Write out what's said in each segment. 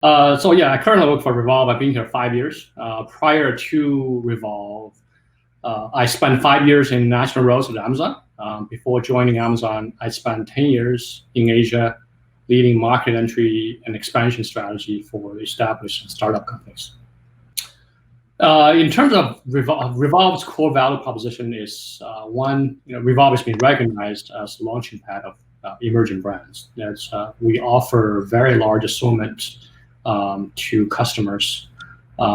So yeah, I currently work for Revolve. I've been here 5 years. Prior to Revolve, I spent 5 years in national roles at Amazon. Before joining Amazon, I spent 10 years in Asia, leading market entry and expansion strategy for established startup companies. In terms of Revolve's core value proposition is one, Revolve has been recognized as the launching pad of emerging brands. We offer very large assortment to customers.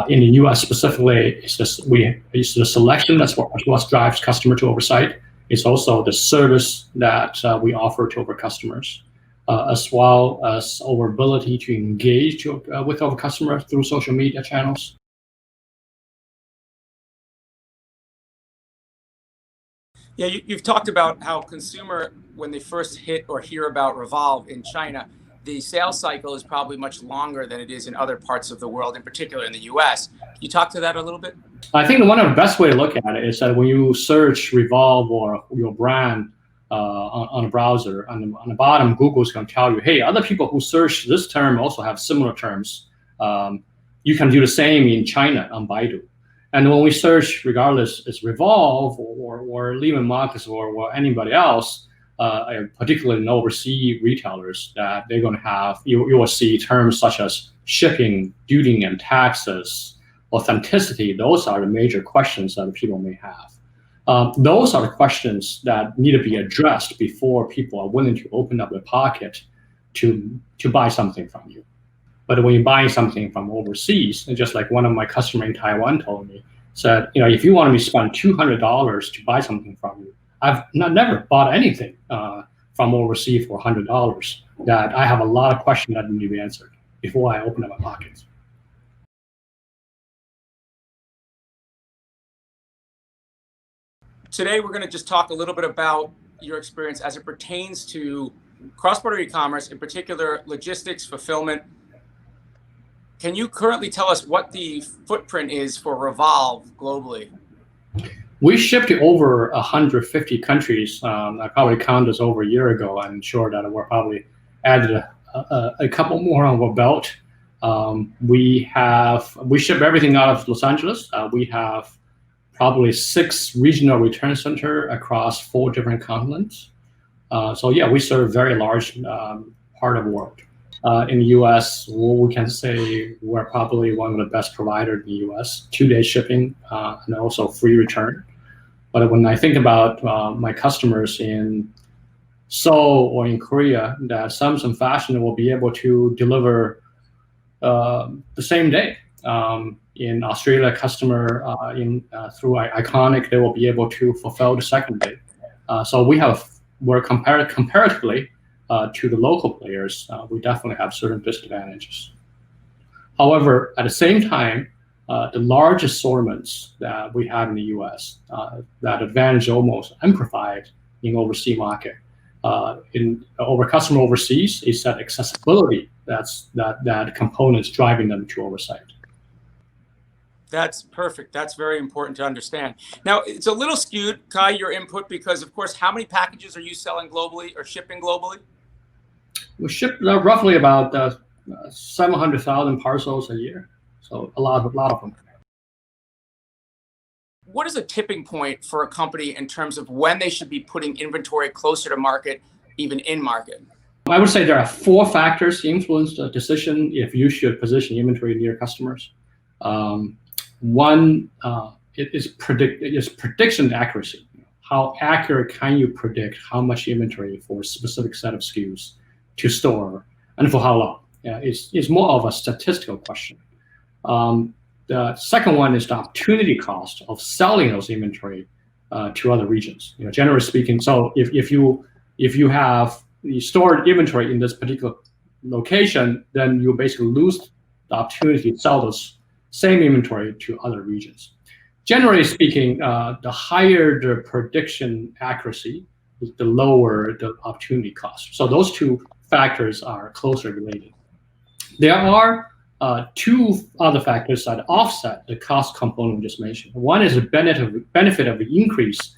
In the U.S. specifically, it's the selection that's what drives customer to oversight. It's also the service that we offer to our customers, as well as our ability to engage with our customers through social media channels. Yeah, you've talked about how consumer, when they first hit or hear about Revolve in China, the sales cycle is probably much longer than it is in other parts of the world, in particular in the US. Can you talk to that a little bit? I think one of the best way to look at it is that when you search Revolve or your brand on a browser, on the bottom, Google's going to tell you, hey, other people who search this term also have similar terms. You can do the same in China on Baidu. And when we search, regardless, it's Revolve or Lehman Marcus or anybody else, particularly in overseas retailers, that they're going to have, you will see terms such as shipping, duty and taxes, authenticity. Those are the major questions that people may have. Those are the questions that need to be addressed before people are willing to open up their pocket to buy something from you. But when you're buying something from overseas, and just like one of my customers in Taiwan told me, said, if you want me to spend $200 to buy something from you, I've never bought anything from overseas for $100. That I have a lot of questions that need to be answered before I open up my pockets. Today, we're going to just talk a little bit about your experience as it pertains to cross-border e-commerce, in particular logistics, fulfillment. Can you currently tell us what the footprint is for Revolve globally? We ship to over 150 countries. I probably counted this over a year ago. I'm sure that we're probably added a couple more on our belt. We ship everything out of Los Angeles. We have probably 6 regional return centers across 4 different continents. So yeah, we serve very large part of the world. In the U.S., we can say we're probably one of the best providers in the U.S. 2-day shipping and also free return. But when I think about my customers in Seoul or in Korea, that some fashion will be able to deliver the same day. In Australia, customer through Iconic, they will be able to fulfill the second day. So we're comparatively to the local players, we definitely have certain disadvantages. However, at the same time, the large assortments that we have in the U.S., that advantage almost amplified in overseas market. In over customer overseas is that accessibility that components driving them to oversight. That's perfect. That's very important to understand. Now, it's a little skewed, Kai, your input, because of course, how many packages are you selling globally or shipping globally? We ship roughly about 700,000 parcels a year, so a lot of them. What is a tipping point for a company in terms of when they should be putting inventory closer to market, even in market? I would say there are 4 factors influence the decision if you should position inventory near customers. One is prediction accuracy. How accurate can you predict how much inventory for a specific set of SKUs to store and for how long? It's more of a statistical question. The second one is the opportunity cost of selling those inventory to other regions. Generally speaking, so if you have the stored inventory in this particular location, then you basically lose the opportunity to sell those same inventory to other regions. Generally speaking, the higher the prediction accuracy, the lower the opportunity cost. So those 2 factors are closely related. There are 2 other factors that offset the cost component we just mentioned. One is the benefit of the increase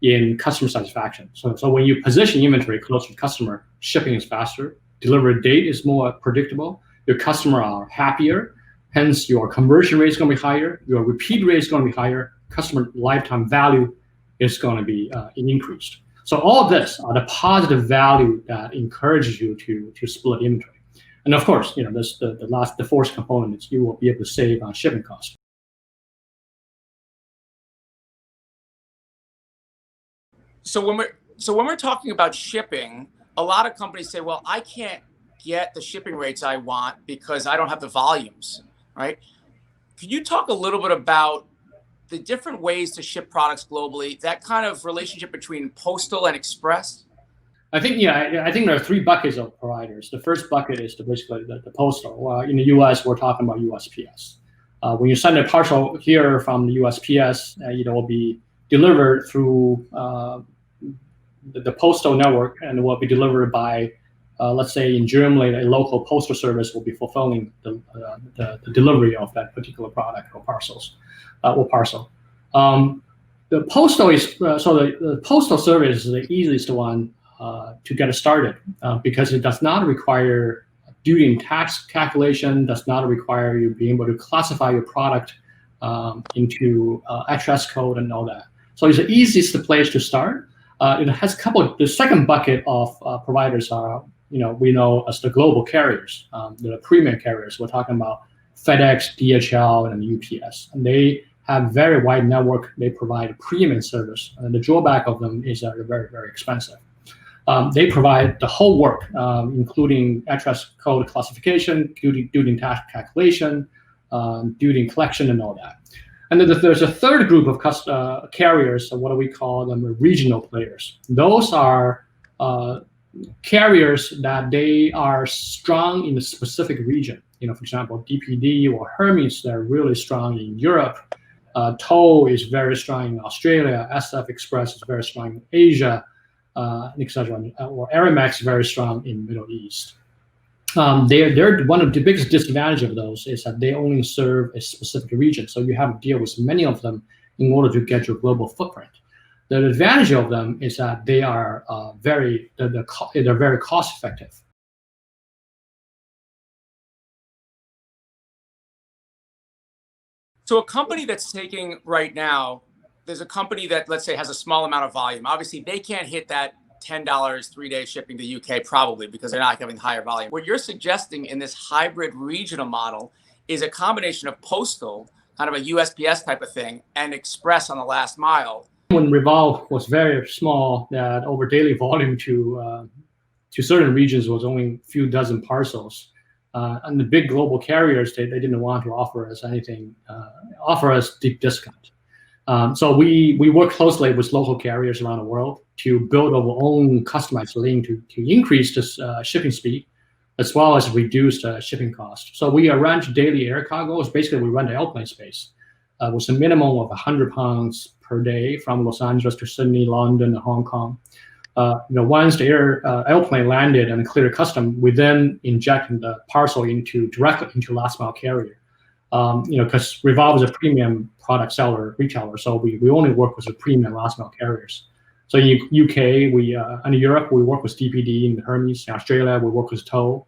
in customer satisfaction. So when you position inventory close to the customer, shipping is faster, delivery date is more predictable, your customer are happier. Hence, your conversion rate is going to be higher. Your repeat rate is going to be higher. Customer lifetime value is going to be increased. So all of this are the positive value that encourages you to split inventory. And of course, this the fourth component is you will be able to save on shipping costs. So when we're talking about shipping, a lot of companies say, well, I can't get the shipping rates I want because I don't have the volumes, right? Could you talk a little bit about the different ways to ship products globally, that kind of relationship between postal and express? I think there are three buckets of providers. The first bucket is basically the postal. In the U.S., we're talking about USPS. When you send a parcel here from the USPS, it will be delivered through the postal network, and it will be delivered by, let's say in Germany, a local postal service will be fulfilling the delivery of that particular product or parcel. The postal is the postal service is the easiest one to get started because it does not require duty and tax calculation, does not require you being able to classify your product into address code and all that. So it's the easiest place to start. It has a couple. The second bucket of providers are we know as the global carriers, the premium carriers. We're talking about FedEx, DHL, and UPS, and they have very wide network. They provide a premium service, and the drawback of them is that they're very, very expensive. They provide the whole work, including address code classification, duty and tax calculation, duty and collection, and all that. And then there's a third group of carriers, what do we call them, regional players. Those are carriers that they are strong in a specific region. For example, DPD or Hermes, they're really strong in Europe. Toll is very strong in Australia. SF Express is very strong in Asia, etc. Or Aramex is very strong in Middle East. They're one of the biggest disadvantage of those is that they only serve a specific region. So you have to deal with many of them in order to get your global footprint. The advantage of them is that they are very cost effective. So a company that's taking right now, there's a company that, let's say, has a small amount of volume. Obviously, they can't hit that $10 3-day shipping to UK probably because they're not having higher volume. What you're suggesting in this hybrid regional model is a combination of postal, kind of a USPS type of thing, and express on the last mile. When Revolve was very small, that over daily volume to certain regions was only a few dozen parcels. And the big global carriers, they didn't want to offer us anything, offer us deep discount. So we work closely with local carriers around the world to build our own customized lane to increase this shipping speed, as well as reduce the shipping cost. So we arrange daily air cargoes. Basically, we rent the airplane space with a minimum of 100 pounds per day from Los Angeles to Sydney, London, and Hong Kong. Once the airplane landed and cleared custom, we then inject the parcel directly into last mile carrier. Because Revolve is a premium product retailer, so we only work with the premium last mile carriers. So in UK, and in Europe, we work with DPD. In Hermes, in Australia, we work with Toll.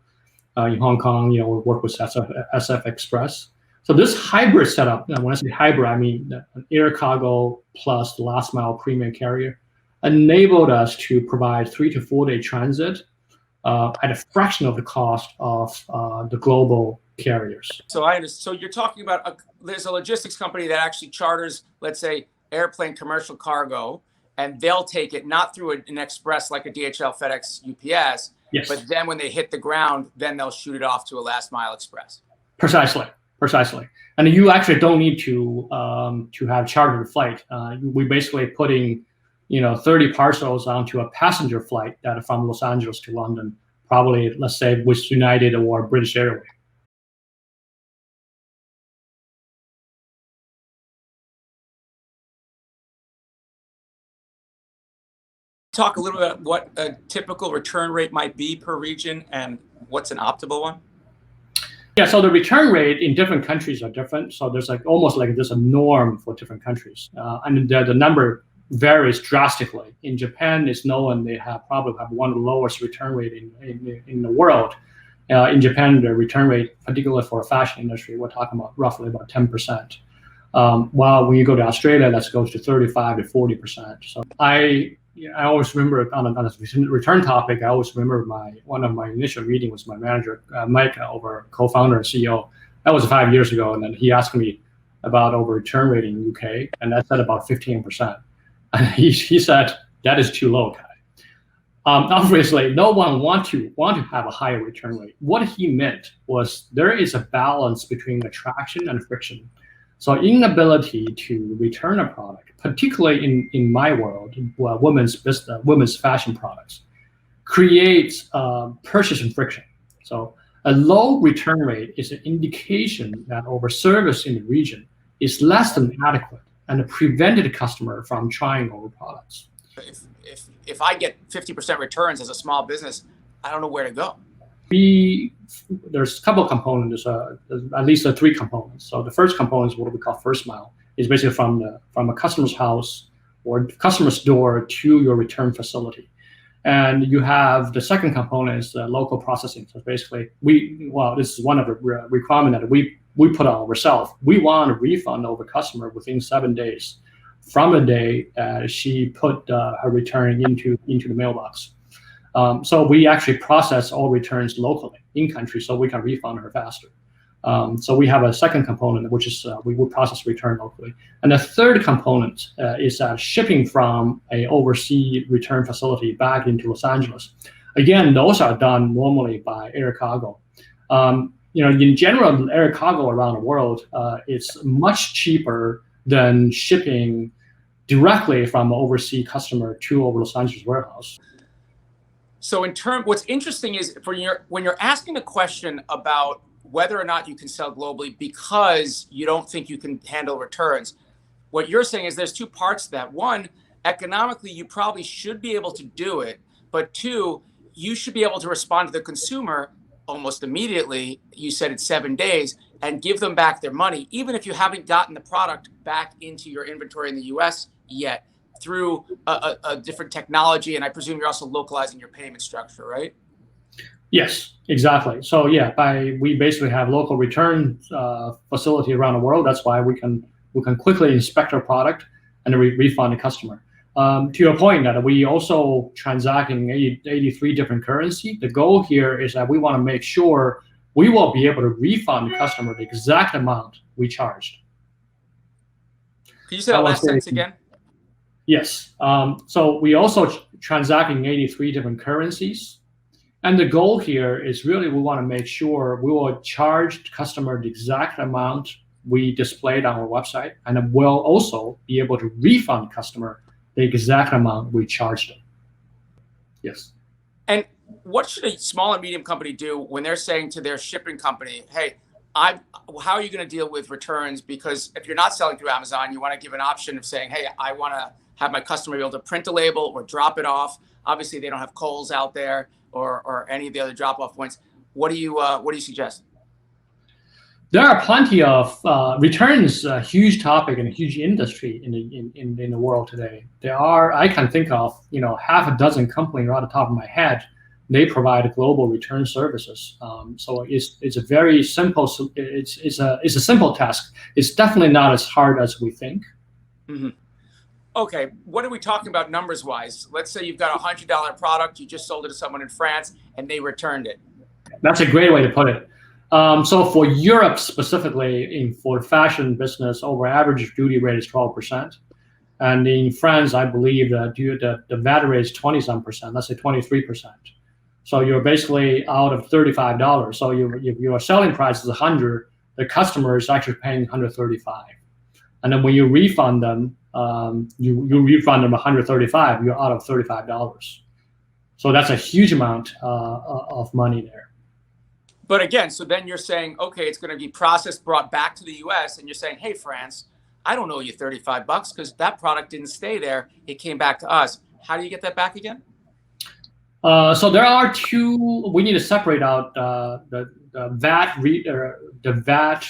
In Hong Kong, we work with SF Express. So this hybrid setup, when I say hybrid, I mean an air cargo plus the last mile premium carrier, enabled us to provide 3 to 4 day transit at a fraction of the cost of the global carriers. So I understand. So you're talking about there's a logistics company that actually charters, let's say, airplane commercial cargo, and they'll take it not through an express like a DHL, FedEx, UPS, yes, but then when they hit the ground, then they'll shoot it off to a last mile express. Precisely. And you actually don't need to have chartered flight. We basically putting 30 parcels onto a passenger flight that from Los Angeles to London, probably, let's say, with United or British Airways. Talk a little bit about what a typical return rate might be per region and what's an optimal one. Yeah, so the return rate in different countries are different. So there's almost like there's a norm for different countries, and the number varies drastically. In Japan, it's known they probably have one of the lowest return rate in the world, In Japan, the return rate, particularly for a fashion industry, we're talking about roughly about 10%. While when you go to Australia, that goes to 35 to 40%. So I always remember on a return topic, I always remember one of my initial meetings with my manager, Mike, over co-founder and CEO. That was 5 years ago, and then he asked me about over return rate in UK, and I said about 15%. And he said that is too low, Kai. Obviously, no one want to have a higher return rate. What he meant was there is a balance between attraction and friction. So inability to return a product, particularly in my world, women's business, women's fashion products, creates purchasing friction. So a low return rate is an indication that our service in the region is less than adequate and prevented the customer from trying our products. If I get 50% returns as a small business, I don't know where to go. There's a couple of components, at least 3 components. So the first component is what we call first mile. It's basically from a customer's house or customer's door to your return facility. And you have the second component is local processing. So basically, this is one of the requirements that we put on ourselves. We want a refund of a customer within 7 days from the day she put her return into the mailbox. So we actually process all returns locally in country, so we can refund her faster. So we have a second component, which is we will process return locally. And the third component is shipping from a overseas return facility back into Los Angeles. Again, those are done normally by air cargo. In general, air cargo around the world is much cheaper than shipping directly from an overseas customer to our Los Angeles warehouse. So what's interesting is when you're asking a question about whether or not you can sell globally because you don't think you can handle returns, what you're saying is there's 2 parts to that. One, economically, you probably should be able to do it. But 2, you should be able to respond to the consumer almost immediately. You said it's 7 days, and give them back their money, even if you haven't gotten the product back into your inventory in the US yet, through a different technology. And I presume you're also localizing your payment structure, right? Yes, exactly. So yeah, we basically have local return facility around the world. That's why we can quickly inspect our product and refund the customer. To your point, that we also transact in 83 different currency. The goal here is that we want to make sure we will be able to refund the customer the exact amount we charged. Can you say that last sentence again? Yes. So we also transact in 83 different currencies. And the goal here is really we want to make sure we will charge the customer the exact amount we displayed on our website, and then we'll also be able to refund the customer the exact amount we charged them. Yes. And what should a small and medium company do when they're saying to their shipping company, hey, how are you going to deal with returns? Because if you're not selling through Amazon, you want to give an option of saying, hey, I want to have my customer be able to print a label or drop it off. Obviously, they don't have Kohl's out there or any of the other drop-off points. What do you suggest? There are plenty of returns, a huge topic and a huge industry in the world today. I can think of half a dozen companies right at the top of my head. They provide global return services. So it's a very simple. It's a simple task. It's definitely not as hard as we think. Mm-hmm. Okay, what are we talking about numbers-wise? Let's say you've got a $100 product, you just sold it to someone in France, and they returned it. That's a great way to put it. So for Europe specifically, for fashion business, our average duty rate is 12%. And in France, I believe the VAT rate is 20-some%, let's say 23%. So you're basically out of $35. So your selling price is $100, the customer is actually paying $135. And then when you refund them, you refund them $135, you're out of $35. So that's a huge amount of money there. But again, so then you're saying, okay, it's going to be processed, brought back to the US, and you're saying, hey, France, I don't owe you $35 because that product didn't stay there. It came back to us. How do you get that back again? So there are two. We need to separate out the VAT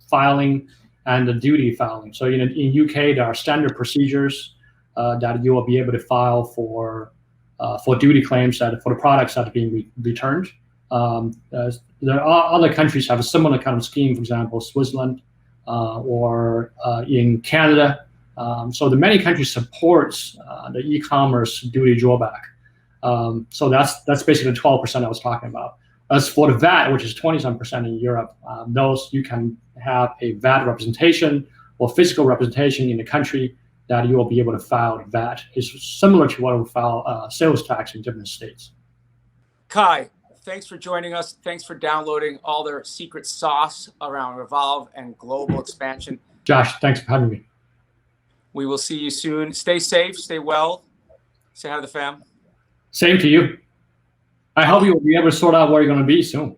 filing and the duty filing. So in UK, there are standard procedures that you will be able to file for duty claims for the products that are being returned. There are other countries have a similar kind of scheme, for example, Switzerland or in Canada. So the many countries supports the e-commerce duty drawback. So that's basically the 12% I was talking about. As for the VAT, which is 20% in Europe, those you can have a VAT representation or physical representation in the country that you will be able to file the VAT. It's similar to what we file sales tax in different states. Kai, thanks for joining us. Thanks for downloading all their secret sauce around Revolve and global expansion. Josh, thanks for having me. We will see you soon. Stay safe, stay well. Say hi to the fam. Same to you. I hope you will be able to sort out where you're going to be soon.